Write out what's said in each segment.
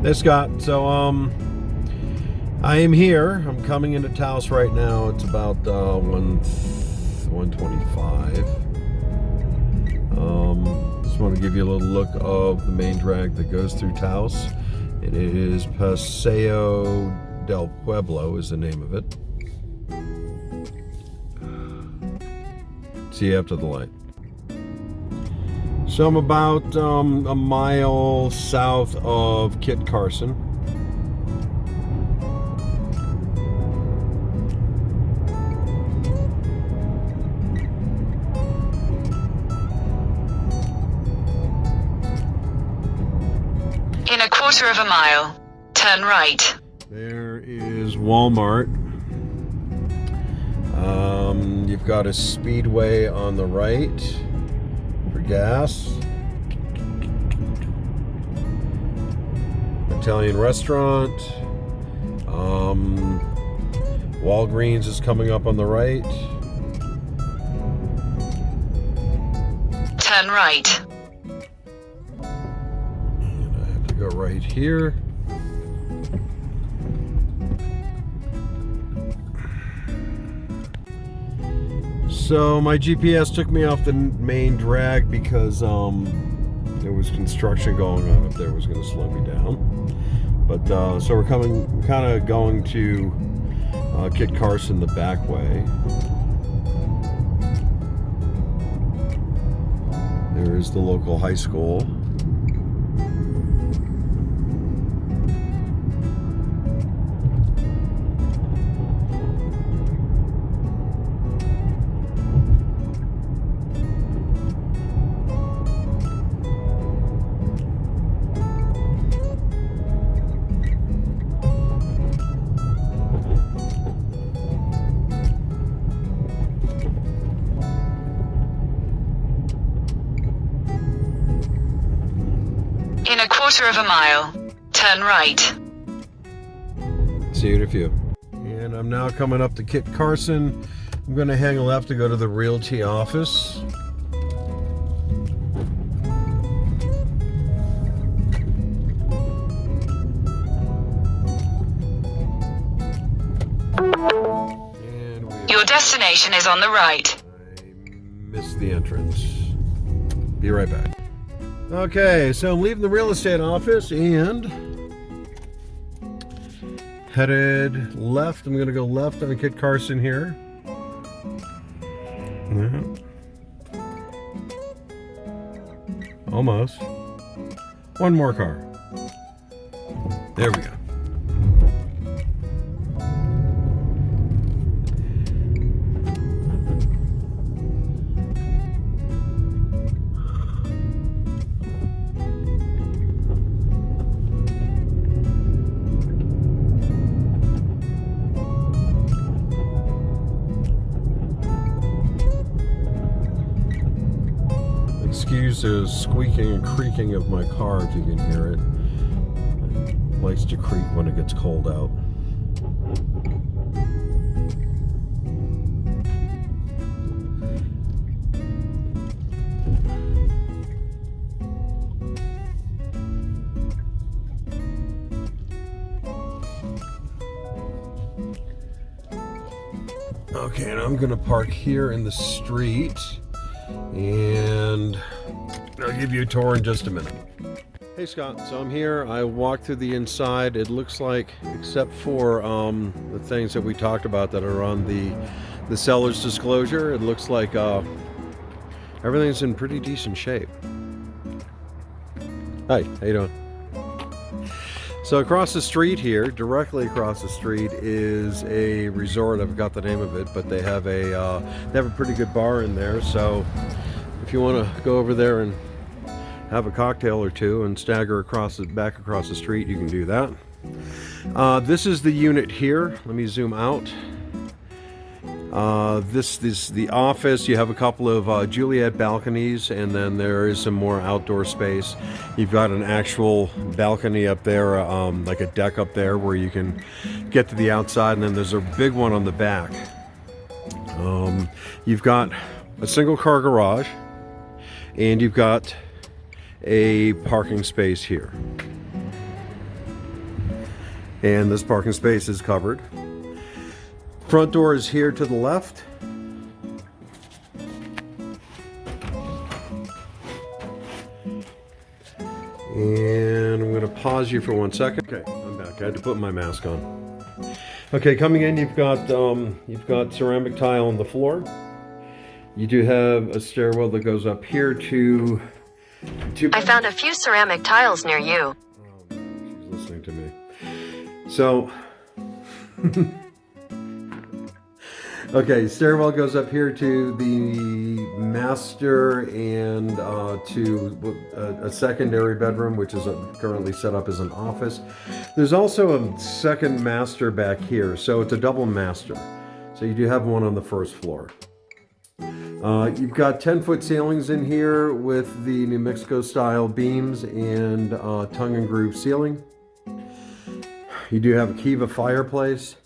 Hey Scott, so I am here. I'm coming into Taos right now. It's about 1:25. Just want to give you a little look of the main drag that goes through Taos. It is Paseo del Pueblo is the name of it. See you after the light. So I'm about a mile south of Kit Carson. In a quarter of a mile, turn right. There is Walmart. You've got a Speedway on the right for gas. Italian restaurant. Walgreens is coming up on the right. Turn right. And I have to go right here. So my GPS took me off the main drag because there was construction going on up there. It was going to slow me down. But so we're kind of going to Kit Carson the back way. There is the local high school. In a quarter of a mile, turn right. See you in a few. And I'm now coming up to Kit Carson. I'm going to hang a left to go to the realty office. And Your destination is on the right. I missed the entrance. Be right back. Okay, so I'm leaving the real estate office and headed left. I'm going to go left on Kit Carson here. Yeah. Almost. One more car. There we go. Excuse the squeaking and creaking of my car if you can hear it. It likes to creak when it gets cold out. Okay, and I'm gonna park here in the street. And I'll give you a tour in just a minute. Hey Scott, so I'm here. I walked through the inside. It looks like, except for the things that we talked about that are on the seller's disclosure, it looks like everything's in pretty decent shape. Hi, how you doing? So across the street here, directly across the street, is a resort. I've got the name of it, but they have a pretty good bar in there. So if you want to go over there and have a cocktail or two and stagger back across the street, you can do that. This is the unit here. Let me zoom out. This is the office. You have a couple of Juliet balconies, and then there is some more outdoor space. You've got an actual balcony up there, like a deck up there where you can get to the outside, and then there's a big one on the back. You've got a single car garage, and you've got a parking space here. And this parking space is covered. Front door is here to the left. And I'm going to pause you for 1 second. Okay, I'm back. I had to put my mask on. Okay, coming in, you've got ceramic tile on the floor. You do have a stairwell that goes up here to. I found a few ceramic tiles near you. Oh, she's listening to me. So. Okay, stairwell goes up here to the master and to a secondary bedroom, which is currently set up as an office. There's also a second master back here, so it's a double master. So you do have one on the first floor. You've got 10-foot ceilings in here with the New Mexico style beams and tongue and groove ceiling. You do have a Kiva fireplace.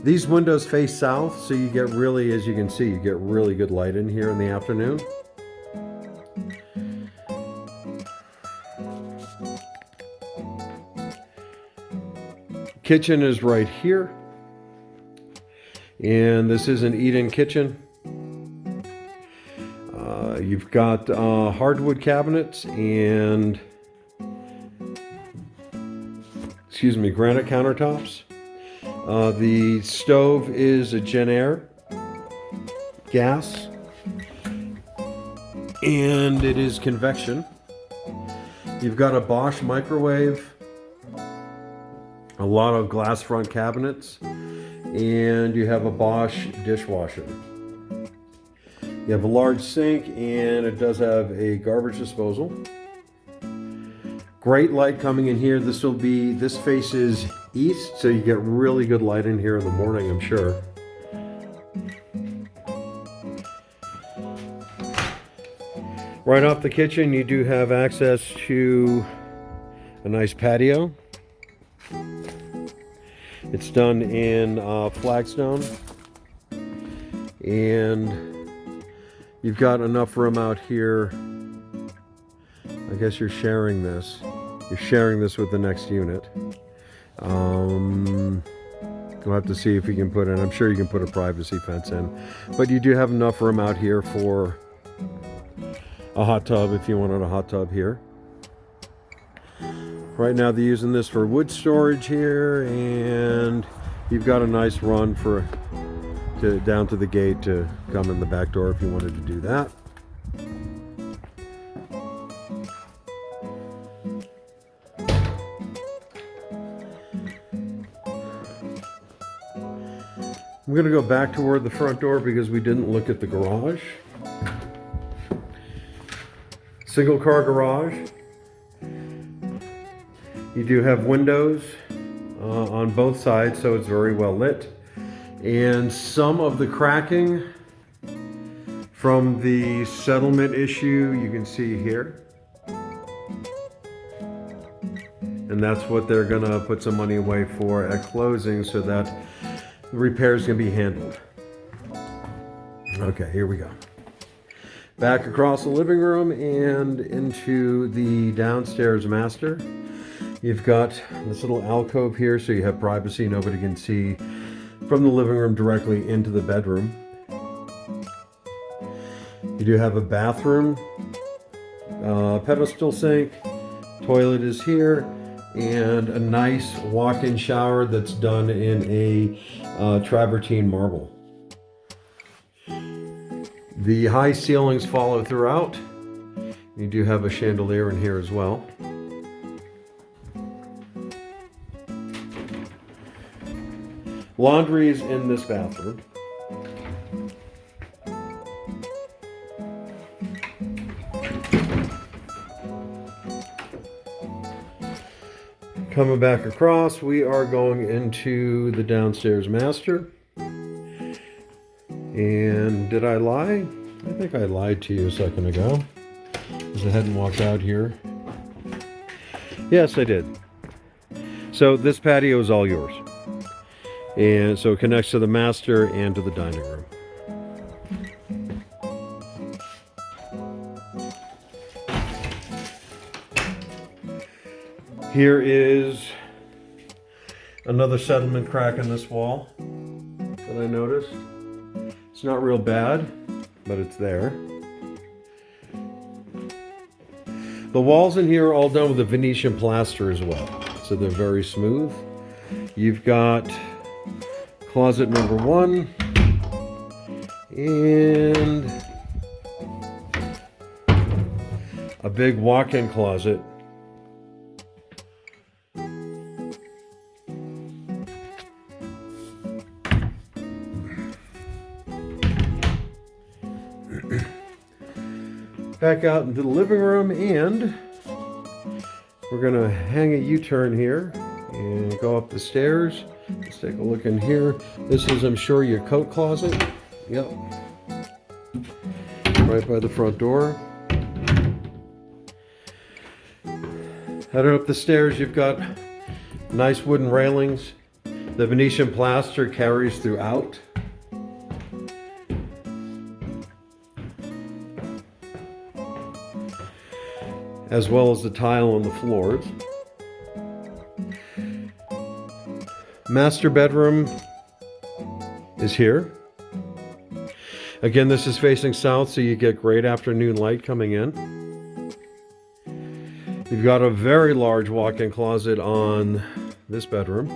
These windows face south, so you get really, as you can see, you get really good light in here in the afternoon. Kitchen is right here. And this is an eat-in kitchen. You've got hardwood cabinets and, granite countertops. The stove is a Gen Air gas, and it is convection. You've got a Bosch microwave, a lot of glass front cabinets, and you have a Bosch dishwasher. You have a large sink, and it does have a garbage disposal. Great light coming in here. This faces east, so you get really good light in here in the morning, I'm sure. Right off the kitchen, you do have access to a nice patio. It's done in flagstone, and you've got enough room out here. I guess you're sharing this. You're sharing this with the next unit. We'll have to see if we can put in. I'm sure you can put a privacy fence in, but you do have enough room out here for a hot tub if you wanted a hot tub here. Right now they're using this for wood storage here, and you've got a nice run down to the gate to come in the back door if you wanted to do that. I'm going to go back toward the front door because we didn't look at the garage. Single car garage. You do have windows on both sides, so it's very well lit. And some of the cracking from the settlement issue you can see here. And that's what they're going to put some money away for at closing so that the repairs can be handled. Okay, here we go. Back across the living room and into the downstairs master. You've got this little alcove here, so you have privacy. Nobody can see from the living room directly into the bedroom. You do have a bathroom, pedestal sink, toilet is here, and a nice walk-in shower that's done in a travertine marble. The high ceilings follow throughout. You do have a chandelier in here as well. Laundry is in this bathroom. Coming back across, we are going into the downstairs master. And did I lie? I think I lied to you a second ago, because I hadn't walked out here. Yes, I did. So this patio is all yours. And so it connects to the master and to the dining room. Here is Another settlement crack in this wall that I noticed. It's not real bad, but it's there. The walls in here are all done with a Venetian plaster as well, so they're very smooth. You've got closet number 1 and a big walk-in closet. Back out into the living room, and we're gonna hang a U-turn here and go up the stairs. Let's take a look in here. This is, I'm sure, your coat closet. Yep. Right by the front door. Heading up the stairs, you've got nice wooden railings. The Venetian plaster carries throughout. As well as the tile on the floors. Master bedroom is here. Again, this is facing south, so you get great afternoon light coming in. You've got a very large walk-in closet on this bedroom.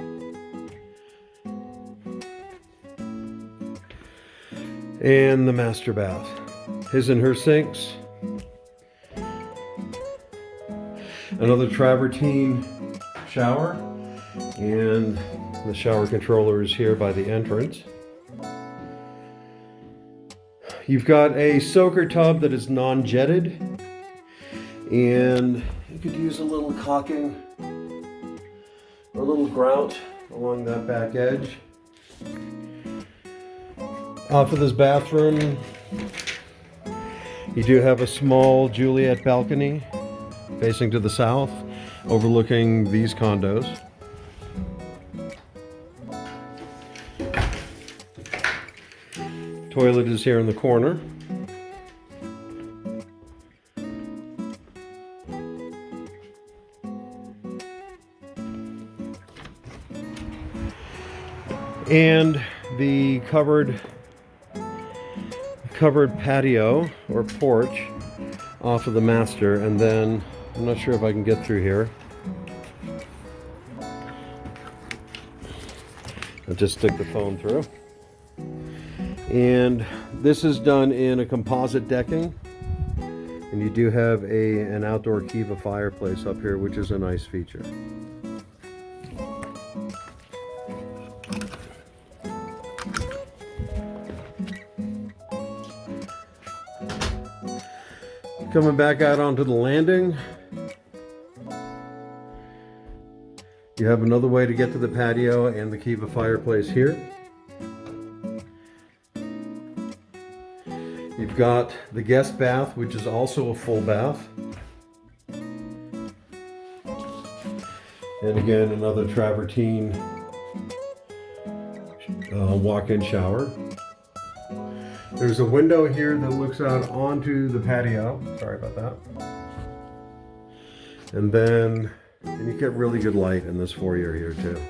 And the master bath. His and her sinks. Another travertine shower, and the shower controller is here by the entrance. You've got a soaker tub that is non-jetted, and you could use a little caulking or a little grout along that back edge. Off of this bathroom, you do have a small Juliet balcony facing to the south, overlooking these condos. Toilet is here in the corner. And the covered patio or porch off of the master, and then I'm not sure if I can get through here. I'll just stick the phone through. And this is done in a composite decking. And you do have an outdoor Kiva fireplace up here, which is a nice feature. Coming back out onto the landing, you have another way to get to the patio and the Kiva fireplace here. You've got the guest bath, which is also a full bath. And again, another travertine walk-in shower. There's a window here that looks out onto the patio. Sorry about that. And then you get really good light in this foyer here too.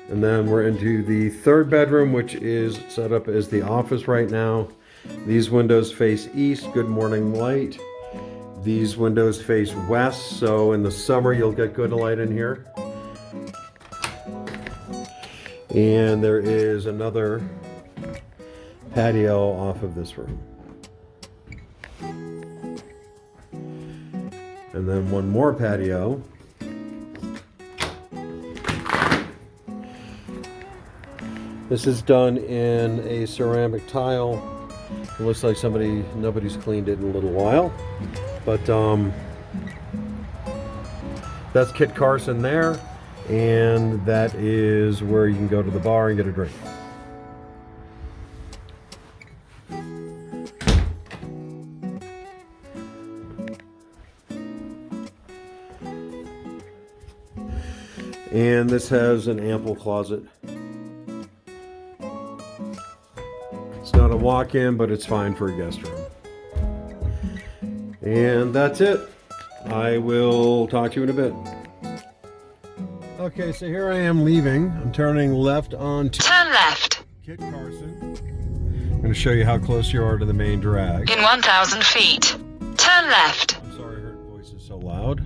And then we're into the third bedroom, which is set up as the office right now. These windows face east, good morning light. These windows face west, so in the summer you'll get good light in here. And there is another patio off of this room. And then one more patio. This is done in a ceramic tile. It looks like nobody's cleaned it in a little while. But that's Kit Carson there. And that is where you can go to the bar and get a drink. And this has an ample closet. It's not a walk-in, but it's fine for a guest room. And that's it. I will talk to you in a bit. Okay, so here I am leaving. I'm turning left onto Turn left. Kit Carson. I'm going to show you how close you are to the main drag. In 1,000 feet. Turn left. I'm sorry her voice is so loud.